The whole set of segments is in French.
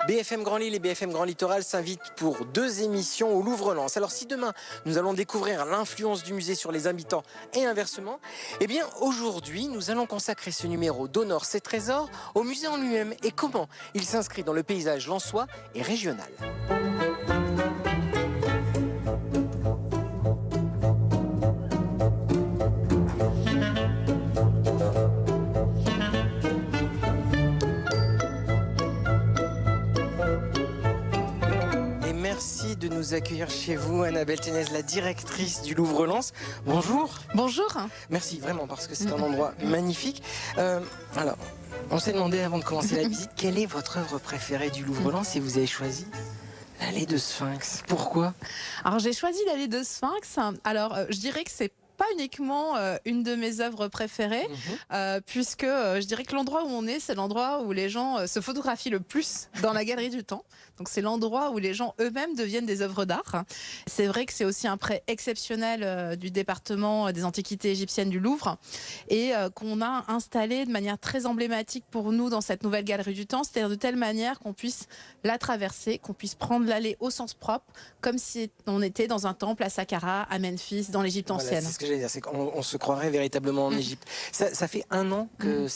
BFM Grand Lille et BFM Grand Littoral s'invitent pour 2 émissions au Louvre-Lens. Alors si demain, nous allons découvrir l'influence du musée sur les habitants et inversement, eh bien aujourd'hui, nous allons consacrer ce numéro d'Honore ses trésors au musée en lui-même et comment il s'inscrit dans le paysage lensois et régional. Merci de nous accueillir chez vous, Annabelle Ténez, la directrice du Louvre-Lens. Bonjour. Bonjour. Merci vraiment parce que c'est un endroit magnifique. Alors, on s'est demandé avant de commencer la visite, quelle est votre œuvre préférée du Louvre-Lens et vous avez choisi l'allée de Sphinx. Pourquoi? Alors j'ai choisi l'allée de Sphinx. Alors je dirais que c'est pas uniquement une de mes œuvres préférées, puisque je dirais que l'endroit où on est, c'est l'endroit où les gens se photographient le plus dans la galerie du temps. Donc c'est l'endroit où les gens eux-mêmes deviennent des œuvres d'art. C'est vrai que c'est aussi un prêt exceptionnel du département des antiquités égyptiennes du Louvre et qu'on a installé de manière très emblématique pour nous dans cette nouvelle galerie du temps, c'est-à-dire de telle manière qu'on puisse la traverser, qu'on puisse prendre l'allée au sens propre, comme si on était dans un temple à Saqqara, à Memphis, dans l'Égypte ancienne. C'est ce que j'allais dire, c'est qu'on se croirait véritablement en Égypte. Ça fait 1 an que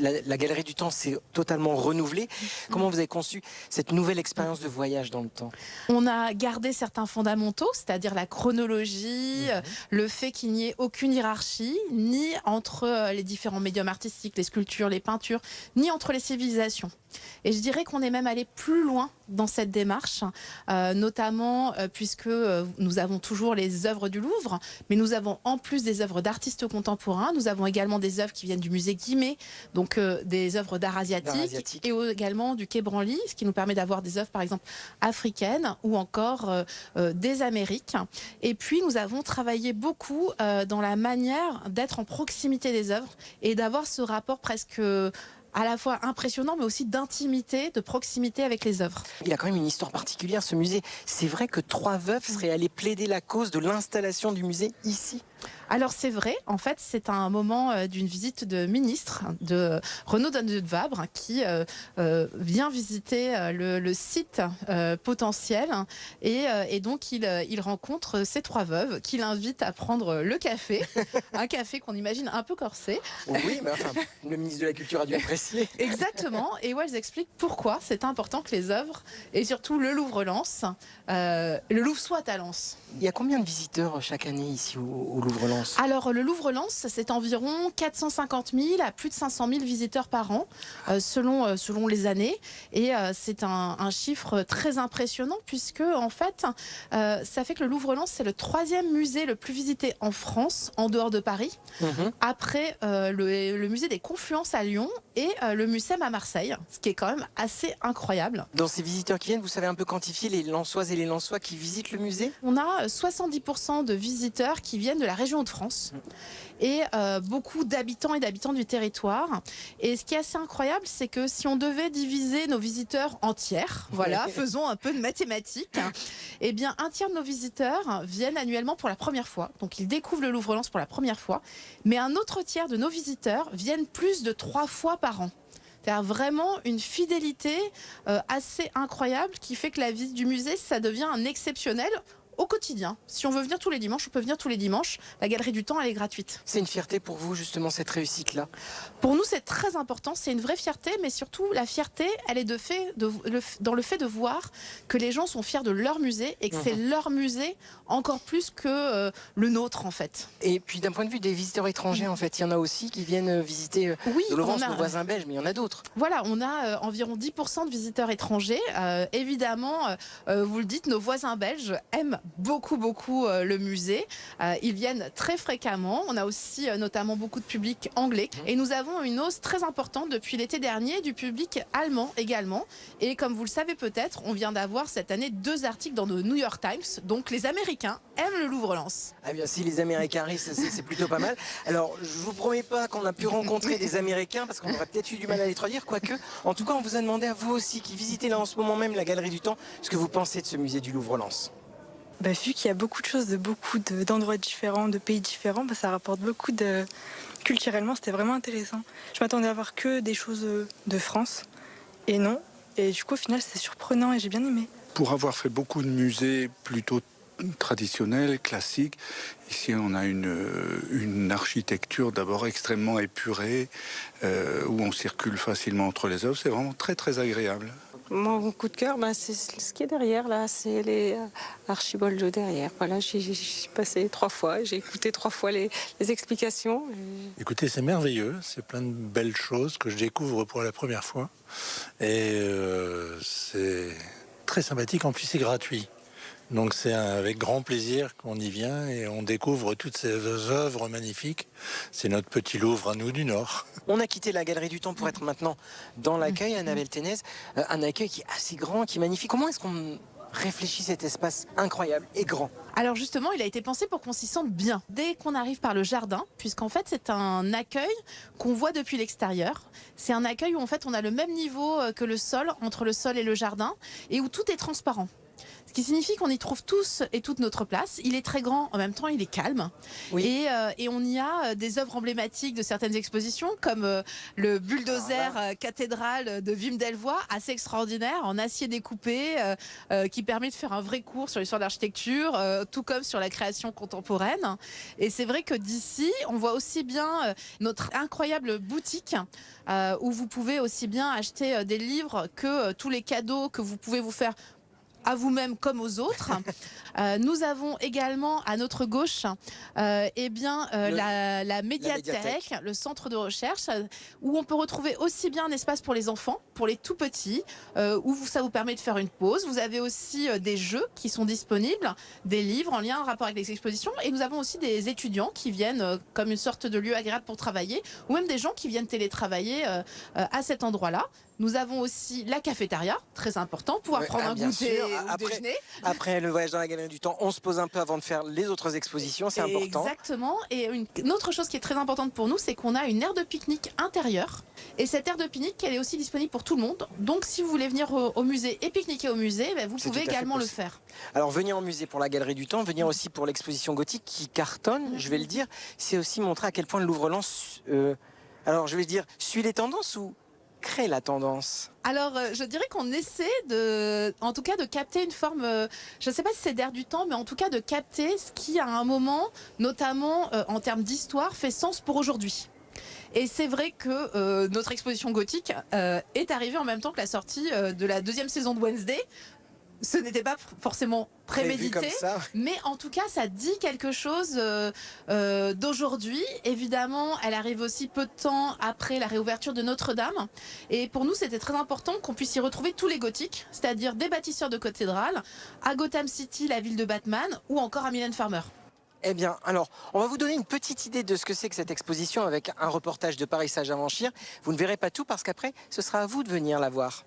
la galerie du temps s'est totalement renouvelée. Comment vous avez conçu cette nouvelle expérience de voyage dans le temps? On a gardé certains fondamentaux, c'est-à-dire la chronologie, le fait qu'il n'y ait aucune hiérarchie, ni entre les différents médiums artistiques, les sculptures, les peintures, ni entre les civilisations. Et je dirais qu'on est même allé plus loin dans cette démarche, notamment puisque nous avons toujours les œuvres du Louvre, mais nous avons en plus des œuvres d'artistes contemporains, nous avons également des œuvres qui viennent du musée Guimet, donc des œuvres d'art asiatique, et également du Quai Branly, ce qui nous permet d'avoir des œuvres par exemple africaines ou encore des Amériques. Et puis nous avons travaillé beaucoup dans la manière d'être en proximité des œuvres et d'avoir ce rapport presque à la fois impressionnant, mais aussi d'intimité, de proximité avec les œuvres. Il a quand même une histoire particulière, ce musée. C'est vrai que 3 veuves seraient allées plaider la cause de l'installation du musée ici? Alors c'est vrai, en fait c'est un moment d'une visite de ministre de Renaud de Vabre qui vient visiter le site potentiel et donc il rencontre ces 3 veuves qu'il invite à prendre le café, un café qu'on imagine un peu corsé. Oui, mais enfin, le ministre de la Culture a dû apprécier. Exactement, et où elles expliquent pourquoi c'est important que les œuvres et surtout le Louvre-Lens, le Louvre soit à Lens. Il y a combien de visiteurs chaque année ici au Louvre-Lens? Alors le Louvre-Lens, c'est environ 450 000 à plus de 500 000 visiteurs par an, selon les années. Et c'est un chiffre très impressionnant puisque en fait, ça fait que le Louvre-Lens, c'est le 3e musée le plus visité en France, en dehors de Paris, après le musée des Confluences à Lyon et le Mucem à Marseille, ce qui est quand même assez incroyable. Dans ces visiteurs qui viennent, vous savez un peu quantifier les Lensoises et les Lensois qui visitent le musée? On a 70% de visiteurs qui viennent de la région de France et beaucoup d'habitants et d'habitants du territoire. Et ce qui est assez incroyable, c'est que si on devait diviser nos visiteurs en tiers, voilà, faisons un peu de mathématiques, eh bien un tiers de nos visiteurs viennent annuellement pour la première fois. Donc ils découvrent le Louvre-Lens pour la première fois. Mais un autre tiers de nos visiteurs viennent plus de 3 fois par an. C'est-à-dire vraiment une fidélité assez incroyable qui fait que la visite du musée, ça devient un exceptionnel au quotidien. Si on veut venir tous les dimanches, on peut venir tous les dimanches. La Galerie du Temps, elle est gratuite. C'est une fierté pour vous, justement, cette réussite-là? Pour nous, c'est très important. C'est une vraie fierté, mais surtout, la fierté, elle est dans le fait de voir que les gens sont fiers de leur musée et que c'est leur musée encore plus que le nôtre, en fait. Et puis, d'un point de vue des visiteurs étrangers, en fait, il y en a aussi qui viennent visiter nos voisins belges, mais il y en a d'autres. Voilà, on a environ 10% de visiteurs étrangers. Évidemment, vous le dites, nos voisins belges aiment beaucoup le musée. Ils viennent très fréquemment. On a aussi notamment beaucoup de public anglais. Et nous avons une hausse très importante depuis l'été dernier du public allemand également. Et comme vous le savez peut-être, on vient d'avoir cette année 2 articles dans le New York Times. Donc les Américains aiment le Louvre-Lens. Ah bien, si les Américains risent, c'est plutôt pas mal. Alors, je vous promets pas qu'on a pu rencontrer des Américains parce qu'on aurait peut-être eu du mal à les traduire, quoique. En tout cas, on vous a demandé à vous aussi, qui visitez là en ce moment même la Galerie du Temps, ce que vous pensez de ce musée du Louvre-Lens. Vu qu'il y a beaucoup de choses de d'endroits différents, de pays différents, ça rapporte beaucoup de... Culturellement, c'était vraiment intéressant. Je m'attendais à voir que des choses de France, et non. Et du coup, au final, c'est surprenant et j'ai bien aimé. Pour avoir fait beaucoup de musées plutôt traditionnels, classiques, ici on a une architecture d'abord extrêmement épurée, où on circule facilement entre les œuvres. C'est vraiment très très agréable. Mon coup de cœur, c'est ce qui est derrière, là, c'est les archivols derrière. Voilà, j'y suis passé 3 fois, j'ai écouté 3 fois les explications. Écoutez, c'est merveilleux, c'est plein de belles choses que je découvre pour la première fois. Et c'est très sympathique, en plus c'est gratuit. Donc c'est avec grand plaisir qu'on y vient et on découvre toutes ces œuvres magnifiques. C'est notre petit Louvre à nous du Nord. On a quitté la Galerie du Temps pour être maintenant dans l'accueil, Annabelle Ténez. Un accueil qui est assez grand, qui est magnifique. Comment est-ce qu'on réfléchit cet espace incroyable et grand? Alors justement, il a été pensé pour qu'on s'y sente bien. Dès qu'on arrive par le jardin, puisqu'en fait c'est un accueil qu'on voit depuis l'extérieur. C'est un accueil où en fait on a le même niveau que le sol, entre le sol et le jardin, et où tout est transparent. Ce qui signifie qu'on y trouve tous et toute notre place. Il est très grand, en même temps il est calme. Oui. Et on y a des œuvres emblématiques de certaines expositions, comme le bulldozer cathédrale de Wim Delvoye, assez extraordinaire, en acier découpé, qui permet de faire un vrai cours sur l'histoire de l'architecture, tout comme sur la création contemporaine. Et c'est vrai que d'ici, on voit aussi bien notre incroyable boutique, où vous pouvez aussi bien acheter des livres que tous les cadeaux que vous pouvez vous faire à vous-même comme aux autres. Nous avons également à notre gauche la médiathèque, le centre de recherche, où on peut retrouver aussi bien un espace pour les enfants, pour les tout petits, où ça vous permet de faire une pause. Vous avez aussi des jeux qui sont disponibles, des livres en lien en rapport avec les expositions, et nous avons aussi des étudiants qui viennent comme une sorte de lieu agréable pour travailler, ou même des gens qui viennent télétravailler à cet endroit-là. Nous avons aussi la cafétéria, très important, pouvoir prendre un goûter ou déjeuner. Après le voyage dans la Galerie du Temps, on se pose un peu avant de faire les autres expositions, c'est important. Exactement. Et une autre chose qui est très importante pour nous, c'est qu'on a une aire de pique-nique intérieure. Et cette aire de pique-nique, elle est aussi disponible pour tout le monde. Donc si vous voulez venir au musée et pique-niquer au musée, vous pouvez également le faire. Alors venir au musée pour la Galerie du Temps, venir aussi pour l'exposition gothique qui cartonne, je vais le dire, c'est aussi montrer à quel point le Louvre-Lens, alors je vais dire, suit les tendances ou crée la tendance? Alors, je dirais qu'on essaie en tout cas de capter une forme, je ne sais pas si c'est d'air du temps, mais en tout cas de capter ce qui, à un moment, notamment en termes d'histoire, fait sens pour aujourd'hui. Et c'est vrai que notre exposition gothique est arrivée en même temps que la sortie de la 2e saison de Wednesday. Ce n'était pas forcément prémédité, mais en tout cas, ça dit quelque chose d'aujourd'hui. Évidemment, elle arrive aussi peu de temps après la réouverture de Notre-Dame. Et pour nous, c'était très important qu'on puisse y retrouver tous les gothiques, c'est-à-dire des bâtisseurs de cathédrales, à Gotham City, la ville de Batman, ou encore à Mylène Farmer. Eh bien, alors, on va vous donner une petite idée de ce que c'est que cette exposition avec un reportage de Paris-Sage-Avanchir. Vous ne verrez pas tout parce qu'après, ce sera à vous de venir la voir.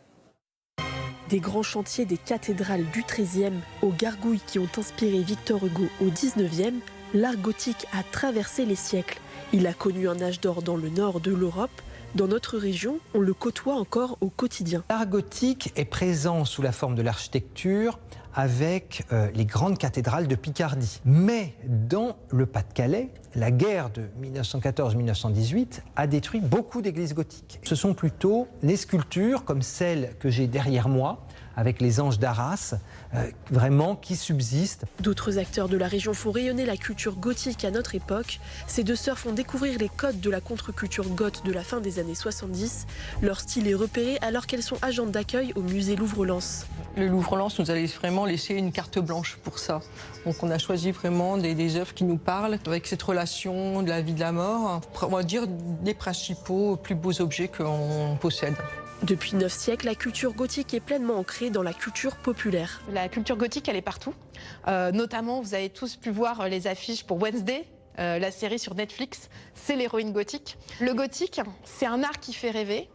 Des grands chantiers des cathédrales du XIIIe aux gargouilles qui ont inspiré Victor Hugo au XIXe, l'art gothique a traversé les siècles. Il a connu un âge d'or dans le nord de l'Europe. Dans notre région, on le côtoie encore au quotidien. L'art gothique est présent sous la forme de l'architecture avec les grandes cathédrales de Picardie. Mais dans le Pas-de-Calais, la guerre de 1914-1918 a détruit beaucoup d'églises gothiques. Ce sont plutôt les sculptures comme celle que j'ai derrière moi, avec les anges d'Arras, vraiment qui subsistent. D'autres acteurs de la région font rayonner la culture gothique à notre époque. Ces deux sœurs font découvrir les codes de la contre-culture goth de la fin des années 70. Leur style est repéré alors qu'elles sont agentes d'accueil au musée Louvre-Lens. Le Louvre-Lens nous a vraiment laissé une carte blanche pour ça. Donc on a choisi vraiment des œuvres qui nous parlent, avec cette relation de la vie, de la mort. On va dire les principaux, plus beaux objets qu'on possède. Depuis 9 siècles, la culture gothique est pleinement ancrée dans la culture populaire. La culture gothique, elle est partout. Notamment, vous avez tous pu voir les affiches pour Wednesday, la série sur Netflix. C'est l'héroïne gothique. Le gothique, c'est un art qui fait rêver,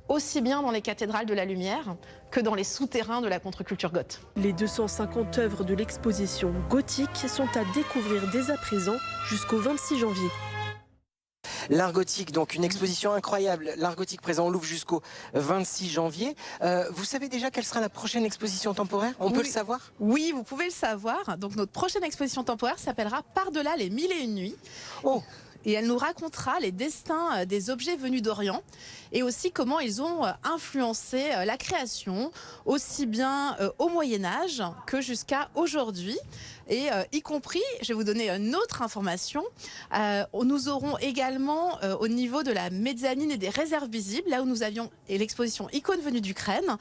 aussi bien dans les cathédrales de la lumière que dans les souterrains de la contre-culture goth. Les 250 œuvres de l'exposition gothique sont à découvrir dès à présent jusqu'au 26 janvier. L'art gothique, donc une exposition incroyable. L'art gothique présent au Louvre jusqu'au 26 janvier. Vous savez déjà quelle sera la prochaine exposition temporaire? On peut le savoir? Oui, vous pouvez le savoir. Donc notre prochaine exposition temporaire s'appellera Par-delà les 1001 nuits. Oh. et elle nous racontera les destins des objets venus d'Orient et aussi comment ils ont influencé la création, aussi bien au Moyen-Âge que jusqu'à aujourd'hui. Et y compris, je vais vous donner une autre information, nous aurons également au niveau de la mezzanine et des réserves visibles, là où nous avions l'exposition Icônes venues d'Ukraine,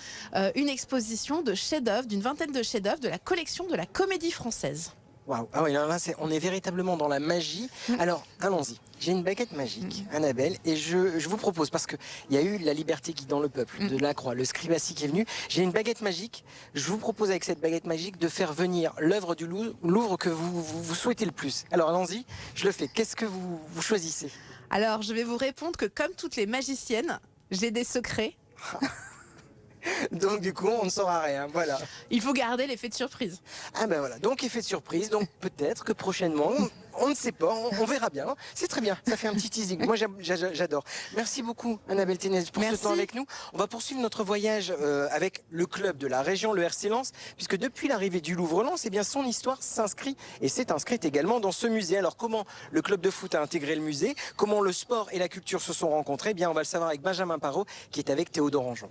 une exposition de chefs-d'œuvre, d'une vingtaine de chefs-d'œuvre de la collection de la Comédie Française. Waouh, ah oui, là, on est véritablement dans la magie. Alors, allons-y. J'ai une baguette magique, Annabelle, et je vous propose, parce qu'il y a eu la liberté guidant le peuple, de la Croix, le scribassi qui est venu. J'ai une baguette magique. Je vous propose avec cette baguette magique de faire venir l'œuvre du Louvre que vous souhaitez le plus. Alors, allons-y, je le fais. Qu'est-ce que vous choisissez? Alors, je vais vous répondre que comme toutes les magiciennes, j'ai des secrets. Donc du coup, on ne saura rien, voilà. Il faut garder l'effet de surprise. Ah ben voilà, donc effet de surprise, donc peut-être que prochainement, on ne sait pas, on verra bien. C'est très bien, ça fait un petit teasing. Moi j'adore. Merci beaucoup Annabelle Ténez pour ce temps avec nous. On va poursuivre notre voyage avec le club de la région, le RC Lens, puisque depuis l'arrivée du Louvre-Lens, eh bien son histoire s'inscrit et s'est inscrite également dans ce musée. Alors comment le club de foot a intégré le musée, comment le sport et la culture se sont rencontrés, eh bien on va le savoir avec Benjamin Parot qui est avec Théodore Anjon.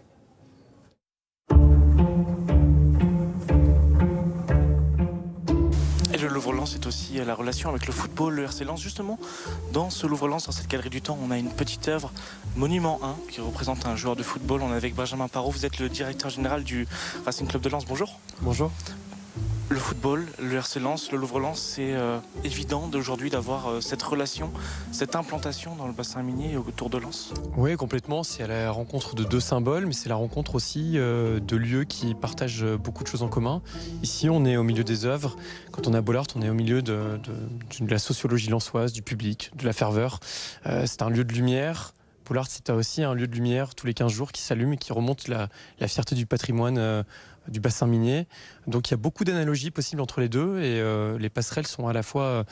Et le Louvre-Lens, c'est aussi la relation avec le football, le RC Lens. Justement, dans ce Louvre-Lens, dans cette galerie du temps, on a une petite œuvre, Monument 1, qui représente un joueur de football. On est avec Benjamin Parot, vous êtes le directeur général du Racing Club de Lens. Bonjour. Bonjour. Le football, le RC Lens, le Louvre-Lens, c'est évident d'aujourd'hui d'avoir cette relation, cette implantation dans le bassin minier et autour de Lens. Oui, complètement. C'est à la rencontre de deux symboles, mais c'est la rencontre aussi de lieux qui partagent beaucoup de choses en commun. Ici, on est au milieu des œuvres. Quand on est à Bollaert, on est au milieu de la sociologie lensoise, du public, de la ferveur. C'est un lieu de lumière. Bollaert, c'est aussi un lieu de lumière tous les 15 jours qui s'allume et qui remonte la fierté du patrimoine du bassin minier. Donc il y a beaucoup d'analogies possibles entre les deux et les passerelles sont à la fois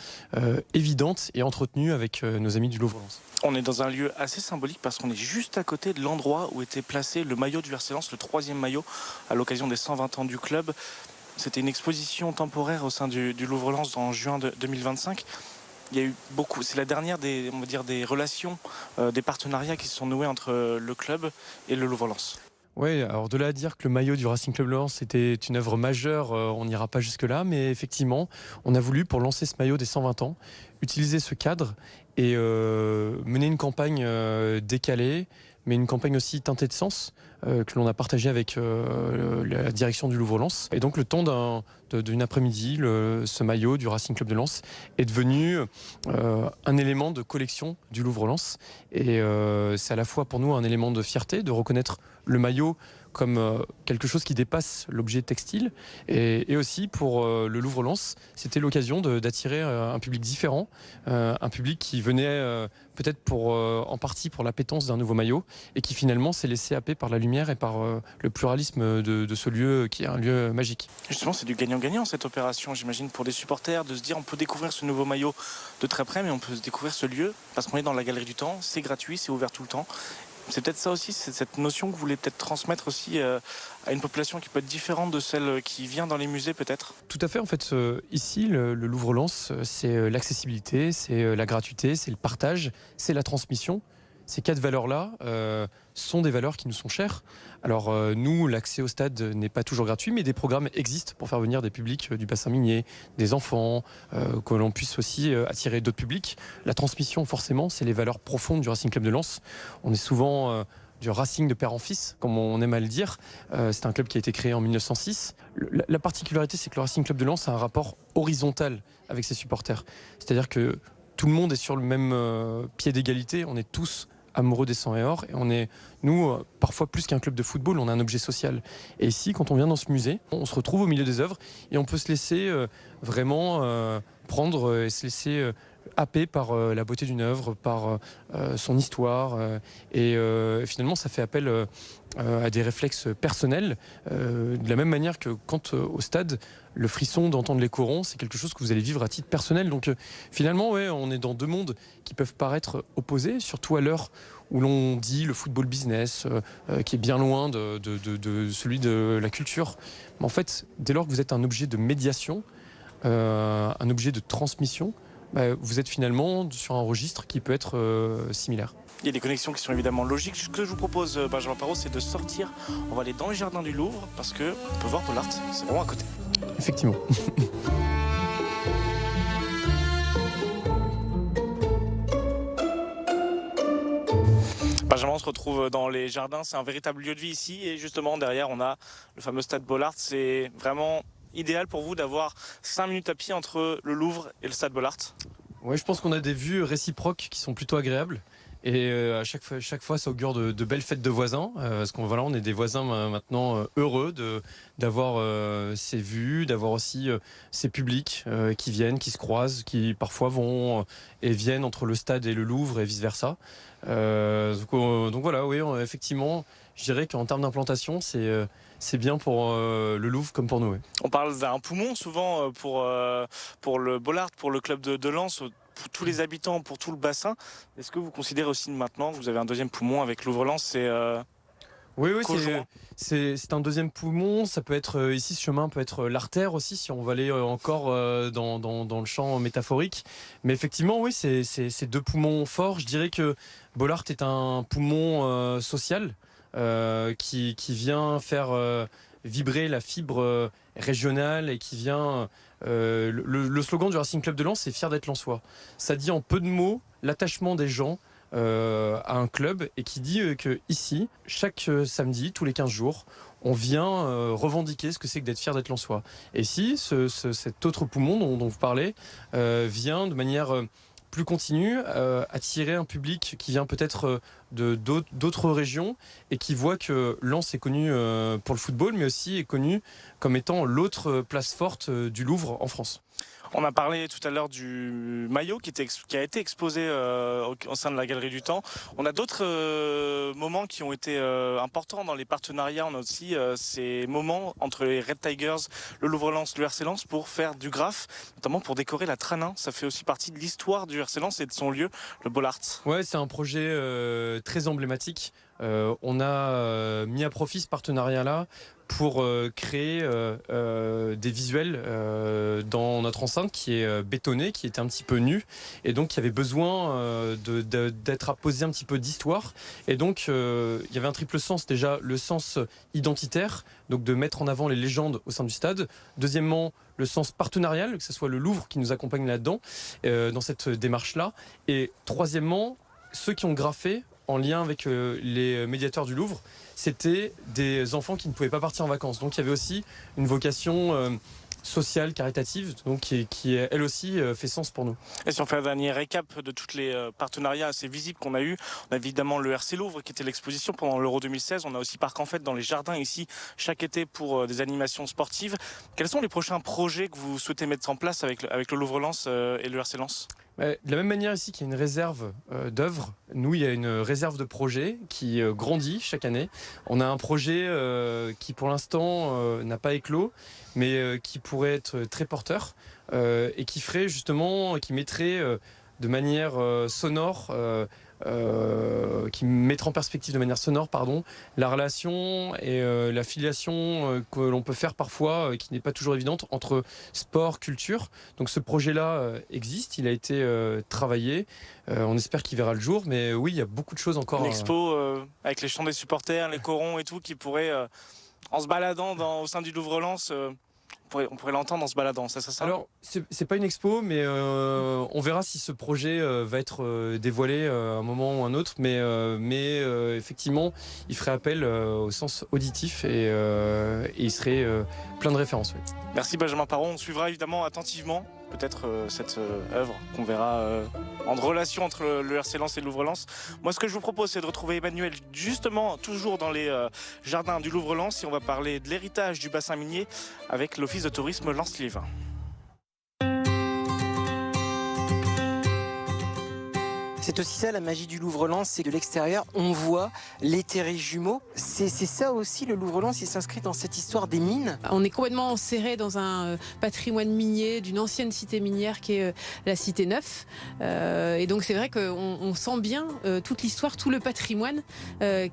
évidentes et entretenues avec nos amis du Louvre-Lens. On est dans un lieu assez symbolique parce qu'on est juste à côté de l'endroit où était placé le maillot du RC Lens, le 3e maillot à l'occasion des 120 ans du club. C'était une exposition temporaire au sein du Louvre-Lens en juin 2025. Il y a eu beaucoup, c'est la dernière des relations, des partenariats qui se sont noués entre le club et le Louvre-Lens. Oui, alors de là à dire que le maillot du Racing Club de Lens était une œuvre majeure, on n'ira pas jusque-là, mais effectivement, on a voulu, pour lancer ce maillot des 120 ans, utiliser ce cadre et mener une campagne décalée, mais une campagne aussi teintée de sens, que l'on a partagée avec la direction du Louvre-Lens. Et donc le temps d'une après-midi, ce maillot du Racing Club de Lens est devenu un élément de collection du Louvre-Lens. Et c'est à la fois pour nous un élément de fierté de reconnaître le maillot comme quelque chose qui dépasse l'objet textile. Et aussi pour le Louvre-Lens, c'était l'occasion d'attirer un public différent, un public qui venait peut-être en partie pour l'appétence d'un nouveau maillot et qui finalement s'est laissé happer par la lumière et par le pluralisme de ce lieu qui est un lieu magique. Justement, c'est du gagnant-gagnant cette opération, j'imagine, pour des supporters, de se dire on peut découvrir ce nouveau maillot de très près, mais on peut découvrir ce lieu parce qu'on est dans la galerie du temps, c'est gratuit, c'est ouvert tout le temps. C'est peut-être ça aussi, c'est cette notion que vous voulez peut-être transmettre aussi à une population qui peut être différente de celle qui vient dans les musées peut-être. Tout à fait, en fait, ici, le Louvre-Lens, c'est l'accessibilité, c'est la gratuité, c'est le partage, c'est la transmission. Ces 4 valeurs-là sont des valeurs qui nous sont chères. Alors nous, l'accès au stade n'est pas toujours gratuit, mais des programmes existent pour faire venir des publics du bassin minier, des enfants, que l'on puisse aussi attirer d'autres publics. La transmission, forcément, c'est les valeurs profondes du Racing Club de Lens. On est souvent du Racing de père en fils, comme on aime à le dire. C'est un club qui a été créé en 1906. La particularité, c'est que le Racing Club de Lens a un rapport horizontal avec ses supporters. C'est-à-dire que tout le monde est sur le même pied d'égalité, on est tous amoureux des sang et or, et on est, nous, parfois plus qu'un club de football, on a un objet social. Et ici, quand on vient dans ce musée, on se retrouve au milieu des œuvres et on peut se laisser vraiment prendre et se laisser happer par la beauté d'une œuvre, par son histoire, et finalement ça fait appel à des réflexes personnels, de la même manière que quand au stade, le frisson d'entendre les corons, c'est quelque chose que vous allez vivre à titre personnel. Donc finalement, ouais, on est dans 2 mondes qui peuvent paraître opposés, surtout à l'heure où l'on dit le football business, qui est bien loin de celui de la culture. Mais en fait, dès lors que vous êtes un objet de médiation, un objet de transmission, vous êtes finalement sur un registre qui peut être similaire. Il y a des connexions qui sont évidemment logiques. Ce que je vous propose, Benjamin Parot, c'est de sortir. On va aller dans les jardins du Louvre parce qu'on peut voir Bollaert. C'est vraiment à côté. Effectivement. Benjamin, on se retrouve dans les jardins. C'est un véritable lieu de vie ici. Et justement, derrière, on a le fameux stade Bollaert. C'est vraiment idéal pour vous d'avoir 5 minutes à pied entre le Louvre et le stade Bollaert? Oui, je pense qu'on a des vues réciproques qui sont plutôt agréables. Et à chaque fois, ça augure de belles fêtes de voisins. Parce qu'on on est des voisins maintenant heureux d'avoir ces vues, d'avoir aussi ces publics qui viennent, qui se croisent, qui parfois vont et viennent entre le stade et le Louvre et vice-versa. Donc voilà, oui, effectivement, je dirais qu'en termes d'implantation, c'est bien pour le Louvre comme pour nous. Oui. On parle d'un poumon souvent pour le Bollaert, pour le club de Lens, pour tous les habitants, pour tout le bassin. Est-ce que vous considérez aussi maintenant que vous avez un deuxième poumon avec Louvre-Lens? Oui, c'est un deuxième poumon. Ça peut être ici, ce chemin peut être l'artère aussi, si on va aller encore dans le champ métaphorique. Mais effectivement, oui, c'est deux poumons forts. Je dirais que Bollaert est un poumon social qui vient faire vibrer la fibre régionale et qui vient... le slogan du Racing Club de Lens, c'est « Fier d'être lensois ». Ça dit en peu de mots l'attachement des gens à un club et qui dit que ici, chaque samedi, tous les 15 jours, on vient revendiquer ce que c'est que d'être fier d'être lensois. Et si cet autre poumon dont vous parlez vient de manière plus continue attirer un public qui vient peut-être d'autres régions et qui voit que Lens est connu pour le football, mais aussi est connu comme étant l'autre place forte du Louvre en France. On a parlé tout à l'heure du maillot qui a été exposé au sein de la Galerie du Temps. On a d'autres moments qui ont été importants dans les partenariats. On a aussi ces moments entre les Red Tigers, le Louvre-Lens, le RC Lens pour faire du graphe, notamment pour décorer la Tranin. Ça fait aussi partie de l'histoire du RC Lens et de son lieu, le Bollaert. Ouais, c'est un projet très emblématique. On a mis à profit ce partenariat-là pour créer des visuels dans notre enceinte qui est bétonnée, qui était un petit peu nue et donc qui avait besoin d'être apposé un petit peu d'histoire. Et donc il y avait un triple sens, déjà le sens identitaire, donc de mettre en avant les légendes au sein du stade. Deuxièmement, le sens partenarial, que ce soit le Louvre qui nous accompagne là-dedans, dans cette démarche-là. Et troisièmement, ceux qui ont graffé en lien avec les médiateurs du Louvre, c'était des enfants qui ne pouvaient pas partir en vacances. Donc il y avait aussi une vocation sociale, caritative, donc qui elle aussi fait sens pour nous. Et si on fait un dernier récap de tous les partenariats assez visibles qu'on a eu, on a évidemment le RC Louvre qui était l'exposition pendant l'Euro 2016. On a aussi Parc en Fête dans les jardins ici chaque été pour des animations sportives. Quels sont les prochains projets que vous souhaitez mettre en place avec le Louvre-Lens et le RC Lens? De la même manière ici qu'il y a une réserve d'œuvres, nous il y a une réserve de projets qui grandit chaque année. On a un projet qui pour l'instant n'a pas éclos, mais qui pourrait être très porteur et qui ferait justement, qui mettrait de manière sonore, qui mettra en perspective de manière sonore, la relation et la filiation que l'on peut faire parfois, qui n'est pas toujours évidente, entre sport, culture. Donc ce projet-là existe, il a été travaillé. On espère qu'il verra le jour, mais oui, il y a beaucoup de choses encore. Une expo avec les chants des supporters, les corons et tout, qui pourrait, en se baladant au sein du Louvre-Lens, on pourrait l'entendre en se baladant, ça. Alors, c'est pas une expo, mais on verra si ce projet va être dévoilé à un moment ou un autre. Mais effectivement, il ferait appel au sens auditif et il serait plein de références. Oui. Merci Benjamin Parot. On suivra évidemment attentivement peut-être cette œuvre qu'on verra en relation entre le RC Lens et le Louvre-Lens. Moi, ce que je vous propose, c'est de retrouver Emmanuel justement toujours dans les jardins du Louvre-Lens et on va parler de l'héritage du bassin minier avec l'Office de tourisme Lens-Liévin. C'est aussi ça la magie du Louvre-Lens, c'est que de l'extérieur, on voit les terrets jumeaux. C'est ça aussi le Louvre-Lens, il s'inscrit dans cette histoire des mines. On est complètement enserré dans un patrimoine minier d'une ancienne cité minière qui est la cité Neuf. Et donc c'est vrai qu'on sent bien toute l'histoire, tout le patrimoine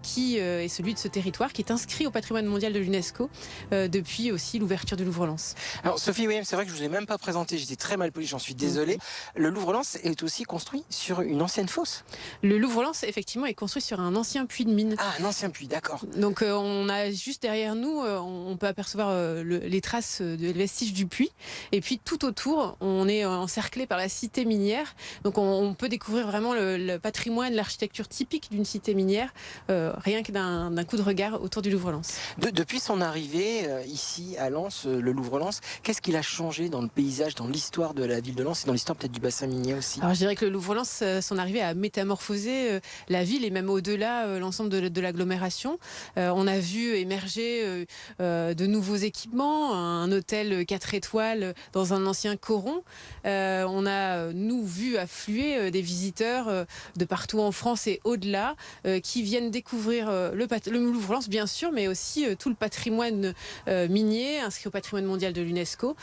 qui est celui de ce territoire, qui est inscrit au patrimoine mondial de l'UNESCO depuis aussi l'ouverture du Louvre-Lens. Alors Sophie Williams, c'est vrai que je ne vous ai même pas présenté, j'étais très mal poli, j'en suis désolé. Le Louvre-Lens est aussi construit sur une ancienne fosse. Le Louvre-Lens, effectivement, est construit sur un ancien puits de mine. Ah, un ancien puits, d'accord. Donc on a juste derrière nous, on peut apercevoir les traces de vestiges du puits. Et puis tout autour, on est encerclé par la cité minière. Donc on peut découvrir vraiment le patrimoine, l'architecture typique d'une cité minière, rien que d'un coup de regard autour du Louvre-Lens. Depuis son arrivée ici à Lens, le Louvre-Lens, qu'est-ce qu'il a changé dans le paysage, dans l'histoire de la ville de Lens et dans l'histoire peut-être du bassin minier aussi? Alors je dirais que le Louvre-Lens, son arrivée a métamorphosé la ville et même au-delà l'ensemble de l'agglomération. On a vu émerger de nouveaux équipements, un hôtel 4 étoiles dans un ancien coron. On a, nous, vu affluer des visiteurs de partout en France et au-delà qui viennent découvrir le Louvre-Lens, bien sûr, mais aussi tout le patrimoine minier inscrit au patrimoine mondial de l'UNESCO.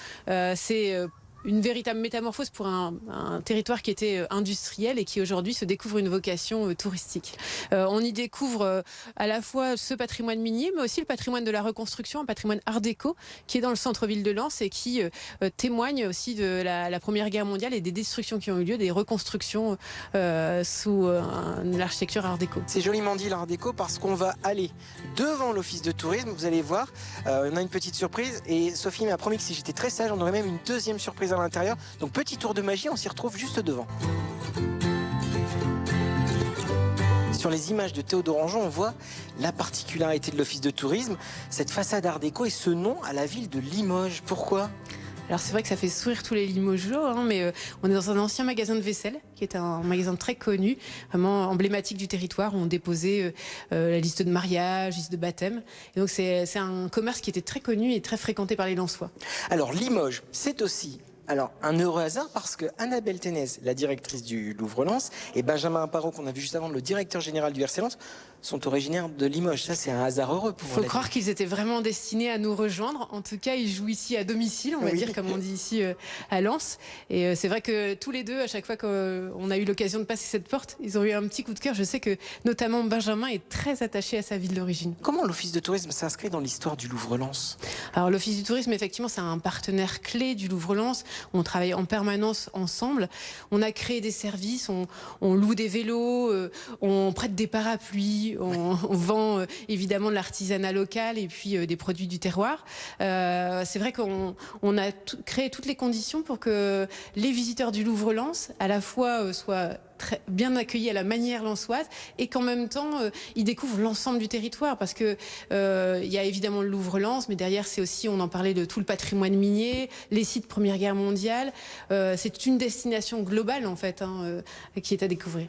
C'est une véritable métamorphose pour un territoire qui était industriel et qui aujourd'hui se découvre une vocation touristique. On y découvre à la fois ce patrimoine minier, mais aussi le patrimoine de la reconstruction, un patrimoine art déco qui est dans le centre-ville de Lens et qui témoigne aussi de la Première Guerre mondiale et des destructions qui ont eu lieu, des reconstructions sous l'architecture art déco. C'est joliment dit l'art déco parce qu'on va aller devant l'office de tourisme, vous allez voir, on a une petite surprise et Sophie m'a promis que si j'étais très sage, on aurait même une deuxième surprise à l'intérieur. Donc petit tour de magie, on s'y retrouve juste devant. Sur les images de Théodore Anjon, on voit la particularité de l'office de tourisme, cette façade art déco et ce nom à la ville de Limoges. Pourquoi ? Alors c'est vrai que ça fait sourire tous les Limogeois, mais on est dans un ancien magasin de vaisselle qui est un magasin très connu, vraiment emblématique du territoire où on déposait la liste de mariage, liste de baptême. Et donc c'est un commerce qui était très connu et très fréquenté par les Lensois. Alors Limoges, c'est aussi un heureux hasard parce que Annabelle Ténez, la directrice du Louvre-Lens, et Benjamin Aparo, qu'on a vu juste avant, le directeur général du RC Lens, sont originaires de Limoges. Ça, c'est un hasard heureux pour Il faut croire qu'ils étaient vraiment destinés à nous rejoindre. En tout cas, ils jouent ici à domicile, on va dire, comme on dit ici à Lens. Et c'est vrai que tous les deux, à chaque fois qu'on a eu l'occasion de passer cette porte, ils ont eu un petit coup de cœur. Je sais que notamment Benjamin est très attaché à sa ville d'origine. Comment l'Office de tourisme s'inscrit dans l'histoire du Louvre-Lens? Alors l'Office du tourisme, effectivement, c'est un partenaire clé du Louvre-Lens. On travaille en permanence ensemble. On a créé des services, on loue des vélos, on prête des parapluies, on vend évidemment de l'artisanat local et puis des produits du terroir. C'est vrai qu'on a créé toutes les conditions pour que les visiteurs du Louvre-Lens à la fois soient très bien accueillis à la manière lensoise et qu'en même temps ils découvrent l'ensemble du territoire parce que il y a évidemment le Louvre-Lens, mais derrière c'est aussi, on en parlait, de tout le patrimoine minier, les sites Première Guerre mondiale. C'est une destination globale en fait qui est à découvrir.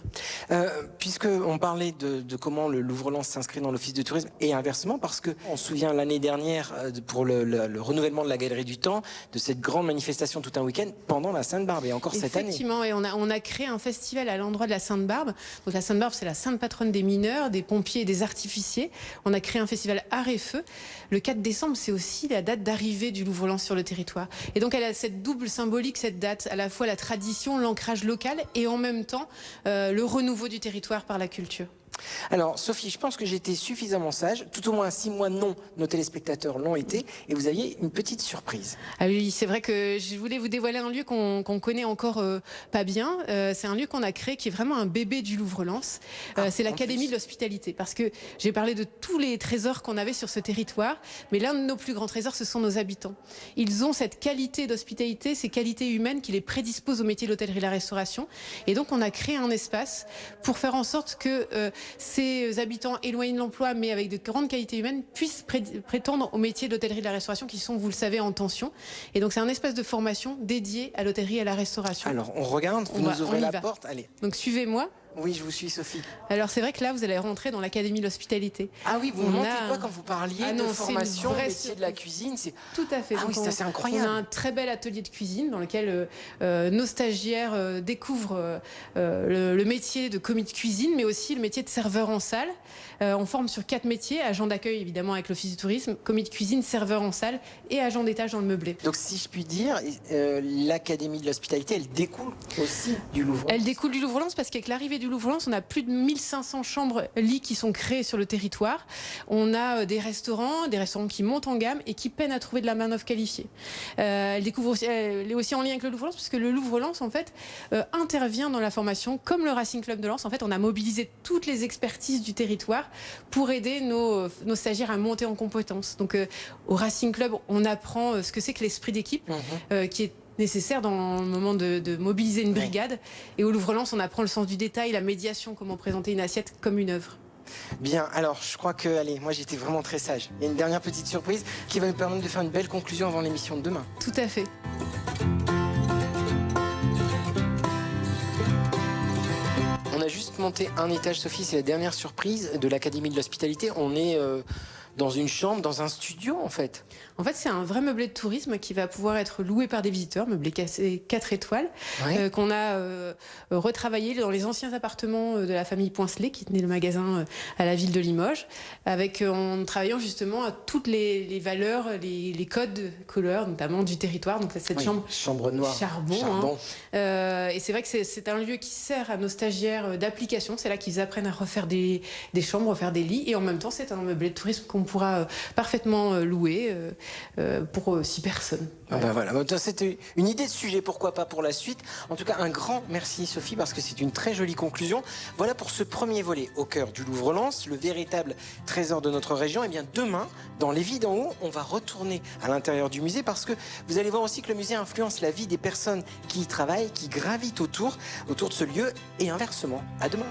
Puisque on parlait de comment le Louvre-Lens s'inscrit dans l'Office de tourisme et inversement, parce que on se souvient l'année dernière pour le renouvellement de la Galerie du Temps, de cette grande manifestation tout un week-end pendant la Sainte-Barbe et encore cette année. Effectivement, et on a créé un festival à l'endroit de la Sainte-Barbe. Donc la Sainte-Barbe, c'est la sainte patronne des mineurs, des pompiers et des artificiers. On a créé un festival Art et Feu. Le 4 décembre, c'est aussi la date d'arrivée du Louvre-Lens sur le territoire. Et donc elle a cette double symbolique, cette date, à la fois la tradition, l'ancrage local et en même temps le renouveau du territoire par la culture. Alors Sophie, je pense que j'ai été suffisamment sage, tout au moins si moi non, nos téléspectateurs l'ont été, et vous aviez une petite surprise. Ah oui, c'est vrai que je voulais vous dévoiler un lieu qu'on connaît encore pas bien. C'est un lieu qu'on a créé qui est vraiment un bébé du Louvre-Lens. C'est l'Académie de l'Hospitalité, parce que j'ai parlé de tous les trésors qu'on avait sur ce territoire, mais l'un de nos plus grands trésors, ce sont nos habitants. Ils ont cette qualité d'hospitalité, ces qualités humaines qui les prédisposent au métier de l'hôtellerie et la restauration. Et donc on a créé un espace pour faire en sorte que ces habitants éloignés de l'emploi mais avec de grandes qualités humaines puissent prétendre au métier de l'hôtellerie et de la restauration qui sont, vous le savez, en tension. Et donc c'est un espace de formation dédié à l'hôtellerie et à la restauration. Alors on regarde, vous nous ouvrez la porte, allez. Donc suivez-moi. Oui, je vous suis, Sophie. Alors c'est vrai que là, vous allez rentrer dans l'académie de l'hospitalité. Ah oui, vous On ne mentez a- pas quand vous parliez Ah de non, c'est formation, une vraie métier de la cuisine. C'est... Tout à fait. Ah Donc, oui, c'est assez On a incroyable. un très bel atelier de cuisine dans lequel nos stagiaires découvrent le métier de commis de cuisine, mais aussi le métier de serveur en salle. On forme sur 4 métiers, agent d'accueil évidemment avec l'office du tourisme, commis de cuisine, serveur en salle et agent d'étage dans le meublé. Donc si je puis dire, l'académie de l'hospitalité, elle découle aussi du Louvre. Elle découle du Louvre-Lens parce qu'avec l'arrivée du Louvre-Lens, on a plus de 1500 chambres lits qui sont créées sur le territoire. On a des restaurants qui montent en gamme et qui peinent à trouver de la main-d'œuvre qualifiée. Elle est aussi en lien avec le Louvre-Lens parce que le Louvre-Lens en fait intervient dans la formation comme le Racing Club de Lens. En fait, on a mobilisé toutes les expertises du territoire pour aider nos stagiaires à monter en compétences. Donc au Racing Club, on apprend ce que c'est que l'esprit d'équipe qui est nécessaire dans le moment de mobiliser une brigade. Et au Louvre-Lens, on apprend le sens du détail, la médiation, comment présenter une assiette comme une œuvre. Bien, alors je crois que, allez, moi j'étais vraiment très sage. Il y a une dernière petite surprise qui va nous permettre de faire une belle conclusion avant l'émission de demain. Tout à fait. On a juste monté un étage, Sophie, c'est la dernière surprise de l'Académie de l'Hospitalité. On est dans une chambre, dans un studio en fait. En fait, c'est un vrai meublé de tourisme qui va pouvoir être loué par des visiteurs, meublé 4 étoiles, qu'on a retravaillé dans les anciens appartements de la famille Poincelet, qui tenait le magasin à la ville de Limoges, en travaillant justement à toutes les valeurs, les codes couleurs, notamment du territoire. Donc cette chambre noire, charbon. Et c'est vrai que c'est un lieu qui sert à nos stagiaires d'application. C'est là qu'ils apprennent à refaire des chambres, refaire des lits. Et en même temps, c'est un meublé de tourisme qu'on pourra parfaitement louer pour 6 personnes. Voilà. C'était une idée de sujet, pourquoi pas pour la suite. En tout cas, un grand merci Sophie, parce que c'est une très jolie conclusion. Voilà pour ce premier volet au cœur du Louvre-Lens, le véritable trésor de notre région. Et bien demain, dans Les Vies d'en haut, on va retourner à l'intérieur du musée, parce que vous allez voir aussi que le musée influence la vie des personnes qui y travaillent, qui gravitent autour de ce lieu, et inversement. À demain.